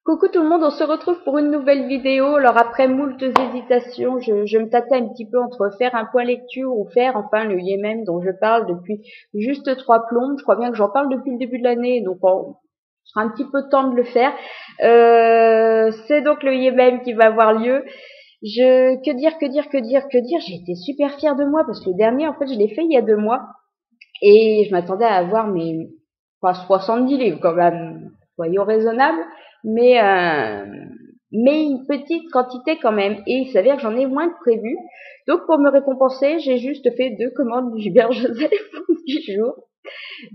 Coucou tout le monde, on se retrouve pour une nouvelle vidéo. Alors après moult hésitations, je me tâtais un petit peu entre faire un point lecture ou faire enfin le Yémen dont je parle depuis juste 3 plombes. Je crois bien que j'en parle depuis le début de l'année, donc on sera un petit peu temps de le faire. C'est donc le Yémen qui va avoir lieu. Que dire. J'ai été super fière de moi parce que le dernier, en fait, je l'ai fait il y a 2 mois et je m'attendais à avoir pas 70 livres quand même, soyons raisonnables, mais euh, mais une petite quantité quand même. Et il s'avère que j'en ai moins que prévu. Donc pour me récompenser, j'ai juste fait 2 commandes du Gilbert Joseph du jour.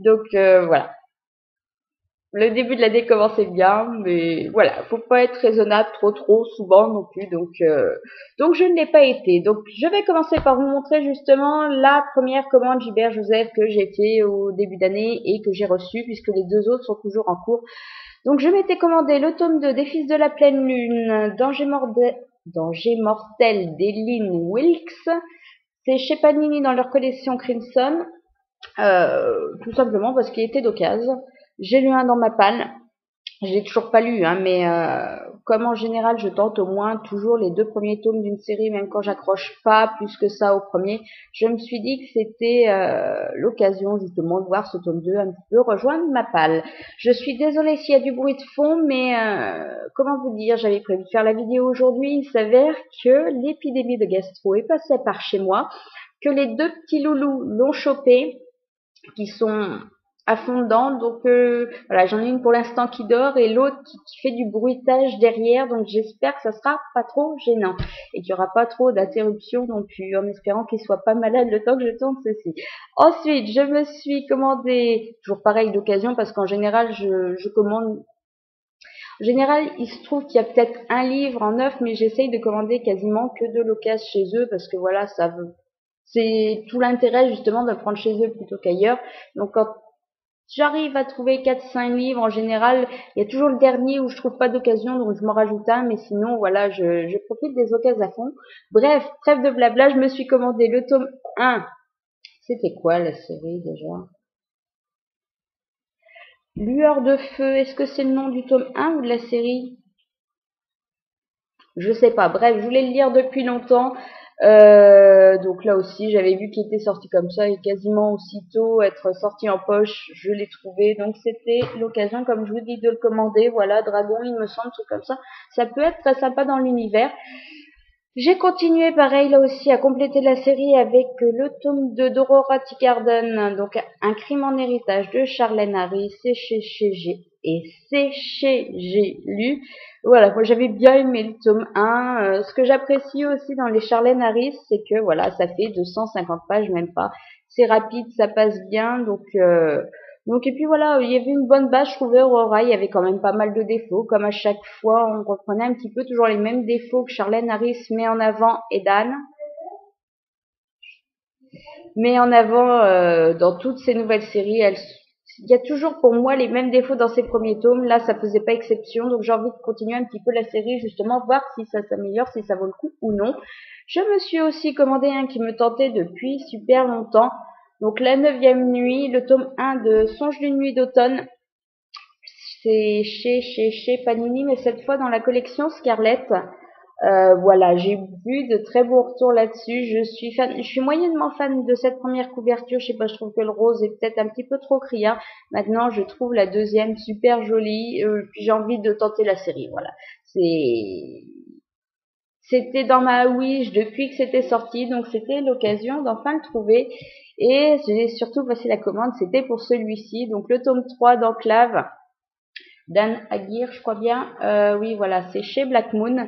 Donc voilà. Le début de l'année commençait bien, mais voilà, faut pas être raisonnable trop souvent non plus, donc je ne l'ai pas été. Donc je vais commencer par vous montrer justement la première commande Gilbert Joseph que j'ai fait au début d'année et que j'ai reçue, puisque les 2 autres sont toujours en cours. Donc je m'étais commandé le tome 2 des Fils de la Pleine Lune, Danger mortel d'Eileen Wilkes. C'est chez Panini dans leur collection Crimson, tout simplement parce qu'il était d'occasion. J'ai lu un dans ma palle. Je l'ai toujours pas lu, hein, mais comme en général, je tente au moins toujours les 2 premiers tomes d'une série, même quand j'accroche pas plus que ça au premier. Je me suis dit que c'était l'occasion justement de voir ce tome 2 un petit peu rejoindre ma palle. Je suis désolée s'il y a du bruit de fond, mais comment vous dire, j'avais prévu de faire la vidéo aujourd'hui. Il s'avère que l'épidémie de gastro est passée par chez moi, que les 2 petits loulous l'ont chopé, qui sont à fond dedans. Donc voilà, j'en ai une pour l'instant qui dort et l'autre qui fait du bruitage derrière. Donc j'espère que ça sera pas trop gênant et qu'il y aura pas trop d'interruptions non plus, en espérant qu'il soit pas malade le temps que je tourne ceci. Ensuite, je me suis commandé, toujours pareil d'occasion, parce qu'en général je commande. En général, il se trouve qu'il y a peut-être un livre en neuf, mais j'essaye de commander quasiment que de l'occasion chez eux parce que voilà, c'est tout l'intérêt justement de le prendre chez eux plutôt qu'ailleurs. Donc quand j'arrive à trouver 4-5 livres, en général, il y a toujours le dernier où je trouve pas d'occasion, donc je m'en rajoute un, mais sinon voilà, je profite des occasions à fond. Bref, trêve de blabla, je me suis commandé le tome 1. C'était quoi la série déjà? Lueur de feu, est-ce que c'est le nom du tome 1 ou de la série? Je sais pas. Bref, je voulais le lire depuis longtemps. Donc là aussi, j'avais vu qu'il était sorti comme ça et quasiment aussitôt être sorti en poche, je l'ai trouvé. Donc c'était l'occasion, comme je vous dis, de le commander. Voilà, Dragon, il me semble, tout comme ça. Ça peut être très sympa dans l'univers. J'ai continué pareil là aussi à compléter la série avec le tome de d'Aurora Teagarden, donc Un crime en héritage de Charlène Harris, c'est chez J'ai lu. Voilà, moi j'avais bien aimé le tome 1. Ce que j'apprécie aussi dans les Charlène Harris, c'est que voilà, ça fait 250 pages, même pas. C'est rapide, ça passe bien, donc et puis voilà, il y avait une bonne base, je trouvais. Aurora, il y avait quand même pas mal de défauts, comme à chaque fois, on reprenait un petit peu toujours les mêmes défauts que Charlène Harris met en avant et Dan met en avant dans toutes ces nouvelles séries. Il y a toujours pour moi les mêmes défauts dans ces premiers tomes. Là, ça faisait pas exception, donc j'ai envie de continuer un petit peu la série, justement, voir si ça s'améliore, si ça vaut le coup ou non. Je me suis aussi commandé un qui me tentait depuis super longtemps. Donc La 9e nuit, le tome 1 de Songe d'une nuit d'automne. C'est chez Panini, mais cette fois dans la collection Scarlett. Voilà, j'ai vu de très beaux retours là-dessus. Je suis moyennement fan de cette première couverture. Je sais pas, je trouve que le rose est peut-être un petit peu trop criard. Maintenant, je trouve la deuxième super jolie. Puis j'ai envie de tenter la série. Voilà, c'était dans ma wish depuis que c'était sorti, donc c'était l'occasion d'enfin le trouver. Et j'ai surtout passé la commande. C'était pour celui-ci, donc le tome 3 d'Enclave. Dan Aguirre, je crois bien. Oui, voilà, c'est chez Black Moon.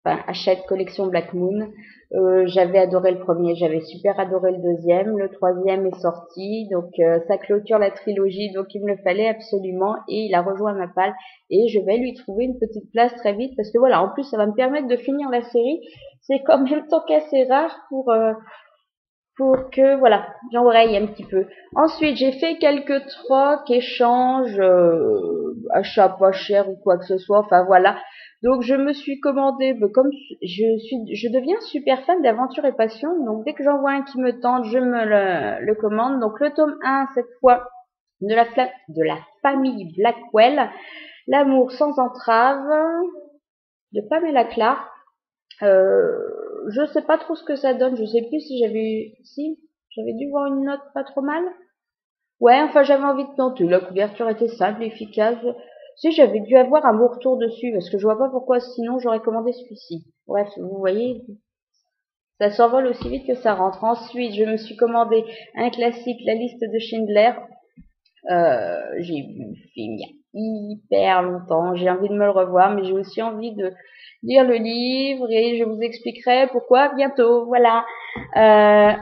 Enfin, achète collection Black Moon. J'avais adoré le premier, j'avais super adoré le deuxième. Le troisième est sorti, donc ça clôture la trilogie, donc il me le fallait absolument et il a rejoint ma palle. Et je vais lui trouver une petite place très vite parce que voilà, en plus ça va me permettre de finir la série. C'est quand même tant qu'assez rare pour que voilà, j'enraye un petit peu. Ensuite, j'ai fait quelques trocs, échanges, achats pas cher ou quoi que ce soit. Enfin voilà. Donc je me suis commandé, comme je deviens super fan d'aventure et passion. Donc dès que j'en vois un qui me tente, je me le commande. Donc le tome 1 cette fois de la famille Blackwell. L'amour sans entrave de Pamela Clark. Je sais pas trop ce que ça donne. Je sais plus si j'avais dû voir une note pas trop mal. Ouais, enfin j'avais envie de tenter. La couverture était simple, efficace. Si j'avais dû avoir un bon retour dessus, parce que je vois pas pourquoi sinon j'aurais commandé celui-ci. Bref, vous voyez, ça s'envole aussi vite que ça rentre. Ensuite, je me suis commandé un classique, La liste de Schindler. J'ai vu le film il y a hyper longtemps. J'ai envie de me le revoir, mais j'ai aussi envie de lire le livre et je vous expliquerai pourquoi bientôt. Voilà.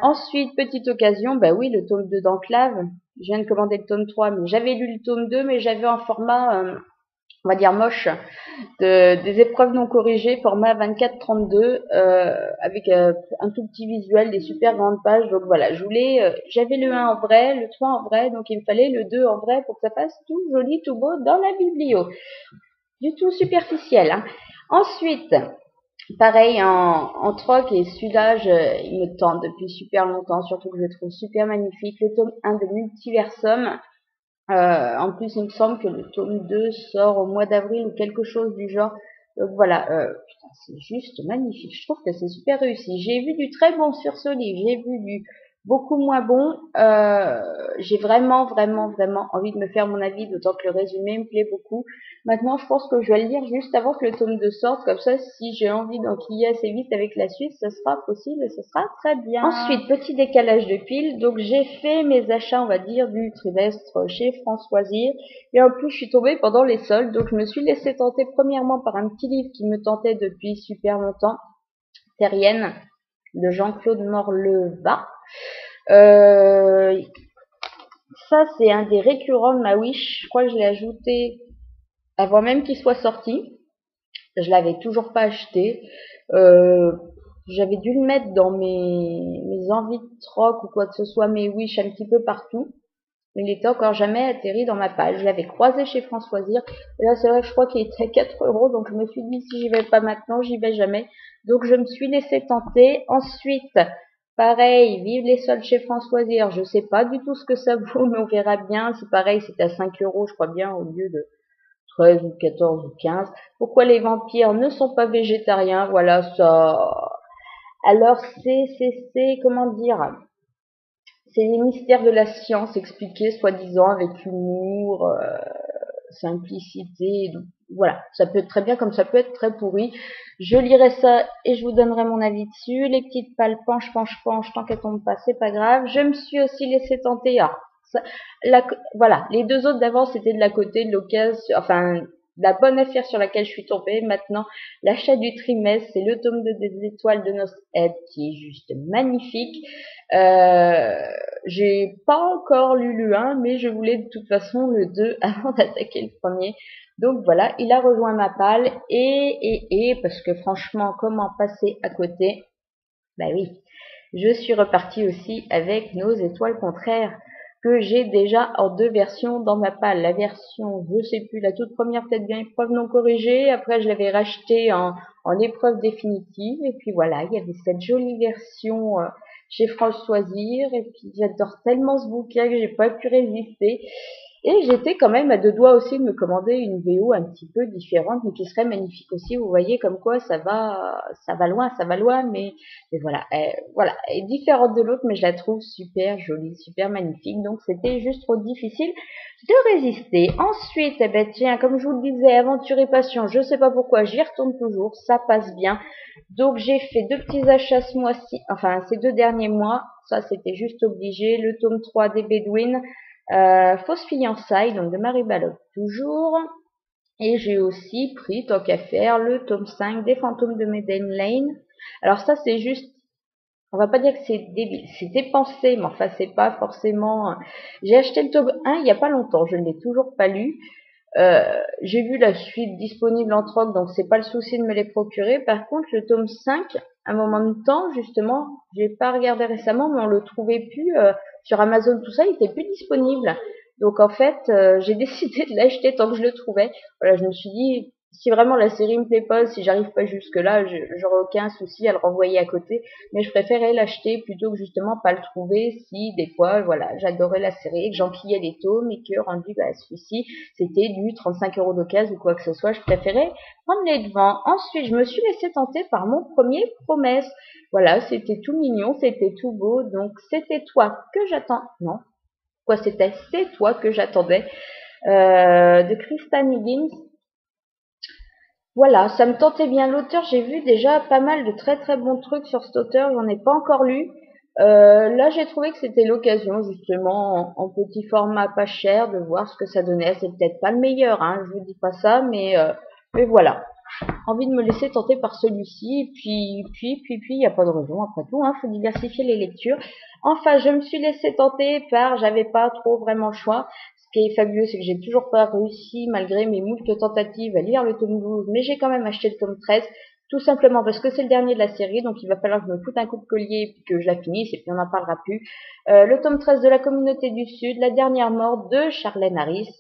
Ensuite, petite occasion, bah oui, le tome 2 d'Enclave. Je viens de commander le tome 3, mais j'avais lu le tome 2, mais j'avais un format, on va dire moche, des épreuves non corrigées, format 24-32, avec un tout petit visuel, des super grandes pages. Donc voilà, j'avais le 1 en vrai, le 3 en vrai, donc il me fallait le 2 en vrai pour que ça fasse tout joli, tout beau dans la biblio. Du tout superficiel, hein. Ensuite, pareil en troc, et celui-là, il me tente depuis super longtemps, surtout que je le trouve super magnifique, le tome 1 de Multiversum. En plus, il me semble que le tome 2 sort au mois d'avril ou quelque chose du genre. Donc voilà, putain, c'est juste magnifique. Je trouve que c'est super réussi. J'ai vu du très bon sur ce livre, j'ai vu du beaucoup moins bon. J'ai vraiment envie de me faire mon avis, d'autant que le résumé me plaît beaucoup. Maintenant, je pense que je vais le lire juste avant que le tome 2 sorte, comme ça, si j'ai envie d'enquiller assez vite avec la suite, ça sera possible et ce sera très bien. Ensuite, petit décalage de pile, donc j'ai fait mes achats, on va dire, du trimestre chez Françoisir, et en plus, je suis tombée pendant les soldes, donc je me suis laissée tenter premièrement par un petit livre qui me tentait depuis super longtemps, Terrienne, de Jean-Claude Morleva. Ça, c'est un des récurrents de ma Wish. Je crois que je l'ai ajouté avant même qu'il soit sorti. Je l'avais toujours pas acheté. J'avais dû le mettre dans mes envies de troc ou quoi que ce soit, mes Wish un petit peu partout. Mais il était encore jamais atterri dans ma page. Je l'avais croisé chez Françoisir. Et là, c'est vrai que je crois qu'il était à 4 €. Donc, je me suis dit, si j'y vais pas maintenant, j'y vais jamais. Donc, je me suis laissé tenter. Ensuite, pareil, vive les soldes chez Françoisir. Je sais pas du tout ce que ça vaut, mais on verra bien. C'est pareil, c'est à 5 €, je crois bien, au lieu de 13 ou 14 ou 15. Pourquoi les vampires ne sont pas végétariens? Voilà, ça. Alors, comment dire? C'est les mystères de la science expliqués, soi-disant, avec humour, simplicité. Donc, voilà, ça peut être très bien comme ça peut être très pourri. Je lirai ça et je vous donnerai mon avis dessus. Les petites pales penchent, tant qu'elles tombent pas, c'est pas grave. Je me suis aussi laissé tenter. Voilà, les deux autres d'avant, c'était de la côté de l'occasion, enfin, la bonne affaire sur laquelle je suis tombée. Maintenant, l'achat du trimestre, c'est le tome 2 des étoiles de nos aides, qui est juste magnifique. J'ai pas encore lu le 1, mais je voulais de toute façon le 2 avant d'attaquer le premier. Donc voilà, il a rejoint ma palle parce que franchement, comment passer à côté? Bah oui, je suis repartie aussi avec nos étoiles contraires que j'ai déjà en 2 versions dans ma palle. La version, je sais plus, la toute première peut-être bien épreuve non corrigée. Après, je l'avais rachetée en épreuve définitive. Et puis voilà, il y avait cette jolie version chez Françoisir. Et puis j'adore tellement ce bouquin que j'ai pas pu résister. Et j'étais quand même à 2 doigts aussi de me commander une VO un petit peu différente, mais qui serait magnifique aussi. Vous voyez comme quoi ça va loin, mais voilà, voilà, elle est différente de l'autre, mais je la trouve super jolie, super magnifique. Donc c'était juste trop difficile de résister. Ensuite, eh ben tiens, comme je vous le disais, Aventure et Passion, je sais pas pourquoi, j'y retourne toujours, ça passe bien. Donc j'ai fait 2 petits achats ce mois-ci, enfin ces 2 derniers mois. Ça c'était juste obligé. Le tome 3 des Bédouines. Fausse fiançailles, donc de Marie Balog toujours. Et j'ai aussi pris, tant qu'à faire, le tome 5 des Fantômes de Maiden Lane. Alors ça, c'est juste, on va pas dire que c'est débile, c'est dépensé, mais enfin, c'est pas forcément. J'ai acheté le tome 1 il y a pas longtemps, je ne l'ai toujours pas lu. J'ai vu la suite disponible en troc, donc c'est pas le souci de me les procurer. Par contre, le tome 5, un moment de temps, justement, j'ai pas regardé récemment, mais on le trouvait plus sur Amazon, tout ça, il était plus disponible. Donc en fait, j'ai décidé de l'acheter tant que je le trouvais. Voilà, je me suis dit, Si vraiment la série me plaît pas, si j'arrive pas jusque là, j'aurais aucun souci à le renvoyer à côté, mais je préférais l'acheter plutôt que justement pas le trouver si des fois, voilà, j'adorais la série, que j'empilais les tomes et que rendu celui-ci, c'était du 35 € d'occasion ou quoi que ce soit, je préférais prendre les devants. Ensuite, je me suis laissée tenter par mon premier Promesse. Voilà, c'était tout mignon, c'était tout beau, donc c'était toi que j'attends. Non, quoi c'était? C'est toi que j'attendais. De Kristen Higgins. Voilà, ça me tentait bien. L'auteur, j'ai vu déjà pas mal de très très bons trucs sur cet auteur, j'en ai pas encore lu. Là, j'ai trouvé que c'était l'occasion, justement, en petit format pas cher, de voir ce que ça donnait. C'est peut-être pas le meilleur, hein, je vous dis pas ça, mais voilà. Envie de me laisser tenter par celui-ci, et puis, il n'y a pas de raison, après tout, hein, faut diversifier les lectures. Enfin, je me suis laissée tenter par, j'avais pas trop vraiment le choix. Ce qui est fabuleux, c'est que j'ai toujours pas réussi, malgré mes moultes tentatives, à lire le tome 12, mais j'ai quand même acheté le tome 13, tout simplement parce que c'est le dernier de la série, donc il va falloir que je me foute un coup de collier et que je la finisse, et puis on n'en parlera plus. Le tome 13 de La Communauté du Sud, La dernière mort de Charlène Harris.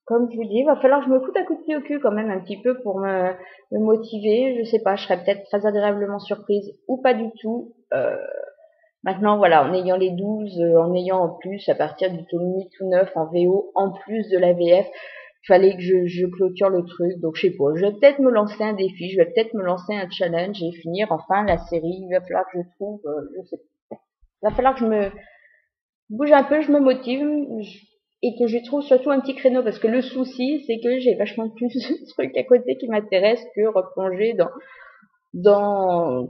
Comme je vous dis, il va falloir que je me foute un coup de pied au cul quand même un petit peu pour me motiver. Je sais pas, je serais peut-être très agréablement surprise ou pas du tout. Maintenant, voilà, en ayant les 12, en ayant en plus, à partir du tome 8 ou 9 en VO, en plus de la VF, il fallait que je clôture le truc. Donc, je sais pas, je vais peut-être me lancer un défi, je vais peut-être me lancer un challenge et finir enfin la série. Il va falloir que je trouve, je sais pas. Il va falloir que je me bouge un peu, je me motive et que je trouve surtout un petit créneau parce que le souci, c'est que j'ai vachement plus de trucs à côté qui m'intéressent que replonger dans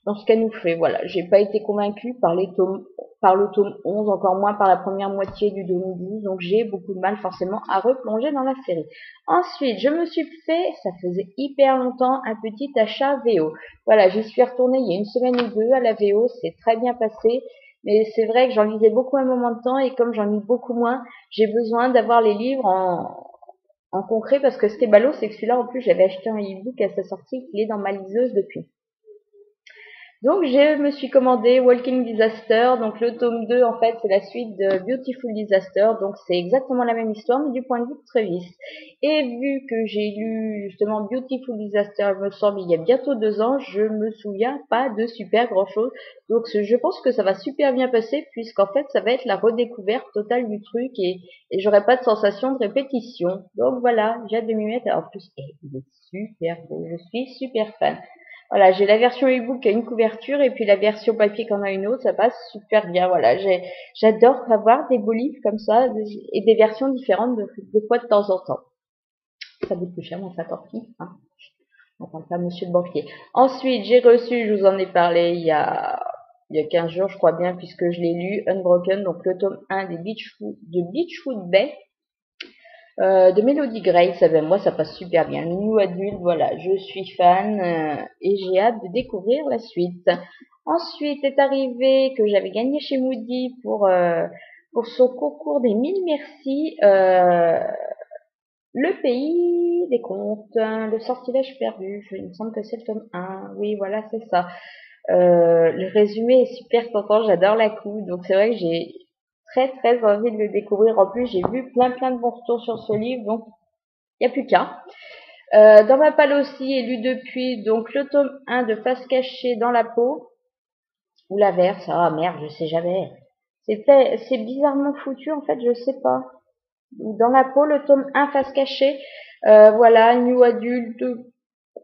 dans ce qu'elle nous fait. Voilà, j'ai pas été convaincue par par le tome 11, encore moins par la première moitié du tome 12, donc j'ai beaucoup de mal forcément à replonger dans la série. Ensuite, je me suis fait, ça faisait hyper longtemps, un petit achat VO. Voilà, j'y suis retournée il y a une semaine ou deux à la VO, c'est très bien passé. Mais c'est vrai que j'en lisais beaucoup à un moment de temps et comme j'en lis beaucoup moins, j'ai besoin d'avoir les livres en concret parce que ce qui est ballot, c'est que celui-là, en plus, j'avais acheté un e-book à sa sortie, qu'il est dans ma liseuse depuis. Donc, je me suis commandé Walking Disaster. Donc, le tome 2, en fait, c'est la suite de Beautiful Disaster. Donc, c'est exactement la même histoire, mais du point de vue de Travis. Et vu que j'ai lu, justement, Beautiful Disaster, il me semble, il y a bientôt 2 ans, je me souviens pas de super grand chose. Donc, je pense que ça va super bien passer, puisqu'en fait, ça va être la redécouverte totale du truc et j'aurai pas de sensation de répétition. Donc, voilà, j'ai hâte de m'y mettre. En plus, il est super beau. Je suis super fan. Voilà, j'ai la version e-book qui a une couverture et puis la version papier qui en a une autre, ça passe super bien. Voilà, j'adore avoir des beaux livres comme ça et des versions différentes des fois de temps en temps. Ça coûte plus cher, mais enfin tant pis. Hein. On parle pas monsieur le banquier. Ensuite, j'ai reçu, je vous en ai parlé il y a 15 jours, je crois bien, puisque je l'ai lu, Unbroken, donc le tome 1 de Beechwood Bay. De Melody Grace, moi ça passe super bien. Le New Adulte, voilà, je suis fan et j'ai hâte de découvrir la suite. Ensuite est arrivé que j'avais gagné chez Moody pour son concours des 1000 merci, Le Pays des Contes, le sortilège perdu, il me semble que c'est le tome 1, oui voilà c'est ça. Le résumé est super content, j'adore la coupe, donc c'est vrai que j'ai très très envie de le découvrir. En plus, j'ai vu plein de bons retours sur ce livre, donc il n'y a plus qu'un. Dans ma palle aussi est lu depuis donc le tome 1 de Face cachée dans la peau ou l'inverse. Ah merde, je sais jamais. C'est bizarrement foutu en fait, je sais pas. Dans la peau, le tome 1 Face cachée. Voilà, New Adulte,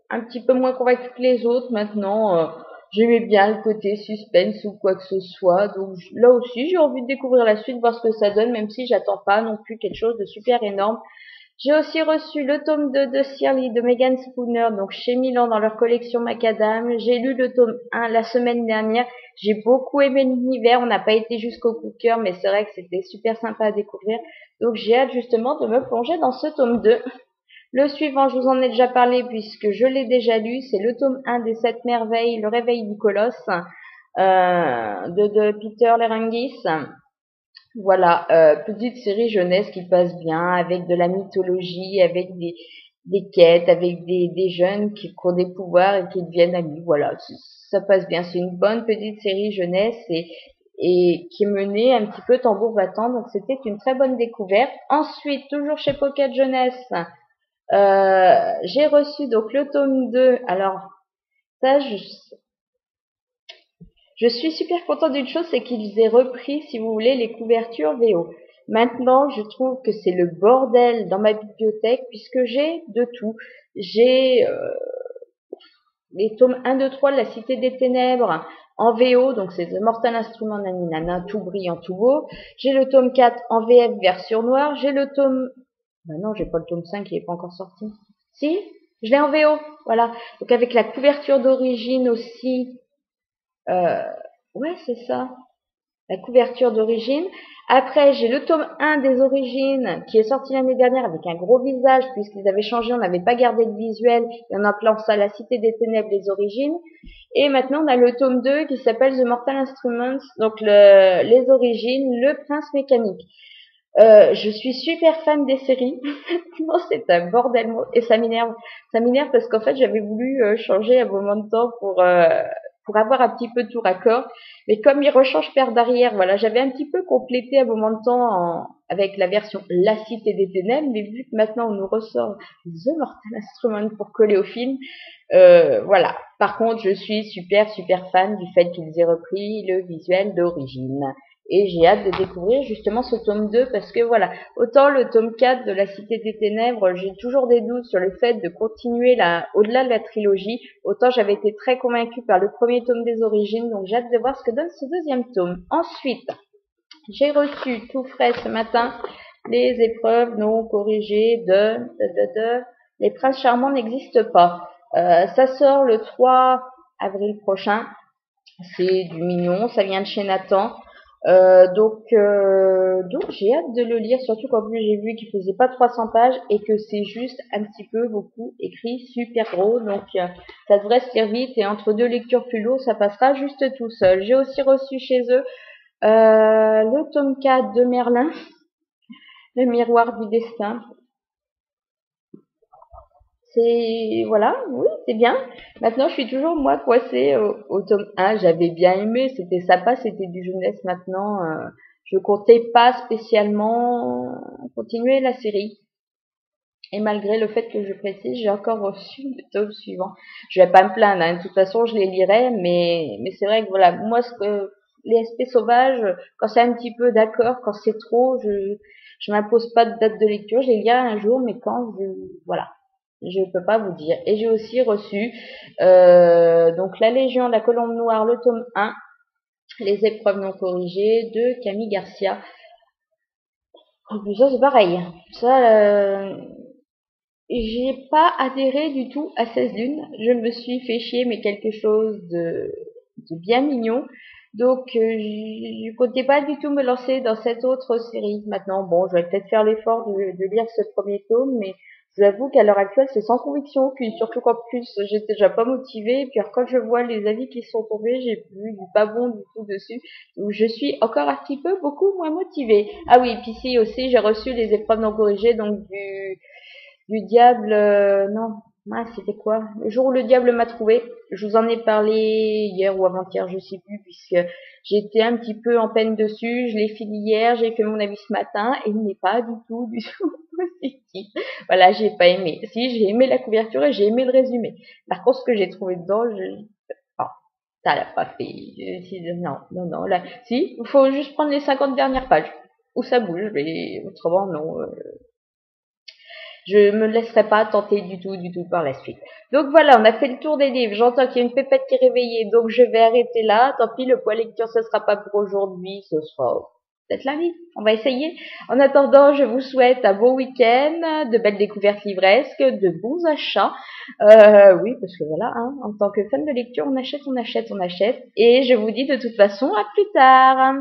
un petit peu moins convaincu que les autres maintenant. J'aimais bien le côté suspense ou quoi que ce soit. Donc là aussi, j'ai envie de découvrir la suite, voir ce que ça donne, même si j'attends pas non plus quelque chose de super énorme. J'ai aussi reçu le tome 2 de Shirley de Megan Spooner, donc chez Milan dans leur collection Macadam. J'ai lu le tome 1 la semaine dernière. J'ai beaucoup aimé l'univers. On n'a pas été jusqu'au coup de cœur, mais c'est vrai que c'était super sympa à découvrir. Donc j'ai hâte justement de me plonger dans ce tome 2. Le suivant, je vous en ai déjà parlé puisque je l'ai déjà lu. C'est le tome 1 des 7 merveilles, Le réveil du colosse, de Peter Lerangis. Voilà, petite série jeunesse qui passe bien, avec de la mythologie, avec des quêtes, avec des jeunes qui ont des pouvoirs et qui deviennent amis. Voilà, ça passe bien. C'est une bonne petite série jeunesse et et qui menait un petit peu tambour battant. Donc c'était une très bonne découverte. Ensuite, toujours chez Pocket Jeunesse, j'ai reçu donc le tome 2. Alors ça, je suis super contente d'une chose, c'est qu'ils aient repris, si vous voulez, les couvertures VO. Maintenant, je trouve que c'est le bordel dans ma bibliothèque puisque j'ai de tout. J'ai les tomes 1, 2, 3 de La Cité des Ténèbres en VO, donc c'est The Mortal Instrument Naninana, tout brillant, tout beau. J'ai le tome 4 en VF version noire. J'ai le tome... Ben non, j'ai pas le tome 5, il est pas encore sorti. Si, je l'ai en VO, voilà. Donc avec la couverture d'origine aussi. Euh, ouais, c'est ça. La couverture d'origine. Après, j'ai le tome 1 des origines qui est sorti l'année dernière avec un gros visage puisqu'ils avaient changé, on n'avait pas gardé le visuel et en appelant ça La Cité des Ténèbres, les origines. Et maintenant, on a le tome 2 qui s'appelle The Mortal Instruments, donc les origines, le prince mécanique. Je suis super fan des séries. Non, c'est un bordel et ça m'énerve. Ça m'énerve parce qu'en fait, j'avais voulu changer un moment de temps pour avoir un petit peu de tout raccord. Mais comme ils rechangent paire d'arrière, voilà, j'avais un petit peu complété un moment de temps avec la version La Cité des Ténèbres, mais vu que maintenant on nous ressort The Mortal Instrument pour coller au film, voilà. Par contre, je suis super fan du fait qu'ils aient repris le visuel d'origine. Et j'ai hâte de découvrir justement ce tome 2 parce que voilà, autant le tome 4 de La Cité des Ténèbres, j'ai toujours des doutes sur le fait de continuer au-delà de la trilogie, autant j'avais été très convaincue par le premier tome des origines, donc j'ai hâte de voir ce que donne ce deuxième tome. Ensuite, j'ai reçu tout frais ce matin les épreuves non corrigées de Les Princes Charmants n'existent pas. Ça sort le 3 avril prochain. C'est du mignon, ça vient de chez Nathan. Donc j'ai hâte de le lire, surtout qu'en plus j'ai vu qu'il faisait pas 300 pages et que c'est juste un petit peu beaucoup écrit, super gros, donc ça devrait se lire vite et entre deux lectures plus lourdes, ça passera juste tout seul. J'ai aussi reçu chez eux le tome 4 de Merlin, Le Miroir du Destin. C'est, voilà, oui, c'est bien. Maintenant, je suis toujours, moi, coincée au tome 1. J'avais bien aimé, c'était sympa, c'était du jeunesse. Maintenant, je comptais pas spécialement continuer la série. Et malgré le fait que je précise, j'ai encore reçu le tome suivant. Je vais pas me plaindre, hein. De toute façon, je les lirai, mais c'est vrai que voilà, moi, les SP sauvages, quand c'est un petit peu d'accord, quand c'est trop, je m'impose pas de date de lecture, je les lirai un jour, mais voilà. Je ne peux pas vous dire. Et j'ai aussi reçu donc La Légion de la Colombe Noire, le tome 1, Les épreuves non corrigées de Camille Garcia. Ça c'est pareil. Ça, j'ai pas adhéré du tout à 16 lunes. Je me suis fait chier, mais quelque chose de bien mignon. Donc je comptais pas du tout me lancer dans cette autre série. Maintenant, bon, je vais peut-être faire l'effort de lire ce premier tome, mais je vous avoue qu'à l'heure actuelle, c'est sans conviction aucune. Surtout qu'en plus, j'étais déjà pas motivée. Et puis alors, quand je vois les avis qui sont tombés, j'ai vu du pas bon du tout dessus. Donc je suis encore un petit peu beaucoup moins motivée. Ah oui, puis si aussi, j'ai reçu les épreuves non corrigées, donc du diable, non, c'était quoi? Le jour où le diable m'a trouvé. Je vous en ai parlé hier ou avant-hier, je sais plus, puisque j'étais un petit peu en peine dessus. Je l'ai fini hier, j'ai fait mon avis ce matin et il n'est pas du tout positif. Voilà, j'ai pas aimé. Si, j'ai aimé la couverture et j'ai aimé le résumé. Par contre, ce que j'ai trouvé dedans, oh, ça l'a pas fait. Non, là, si, il faut juste prendre les 50 dernières pages où ça bouge, mais autrement, non. Je me laisserai pas tenter du tout par la suite. Donc voilà, on a fait le tour des livres. J'entends qu'il y a une pépette qui est réveillée, donc je vais arrêter là. Tant pis, le poids lecture, ce sera pas pour aujourd'hui, ce sera peut-être lundi. On va essayer. En attendant, je vous souhaite un bon week-end, de belles découvertes livresques, de bons achats. Oui, parce que voilà, hein, en tant que fan de lecture, on achète. Et je vous dis de toute façon à plus tard.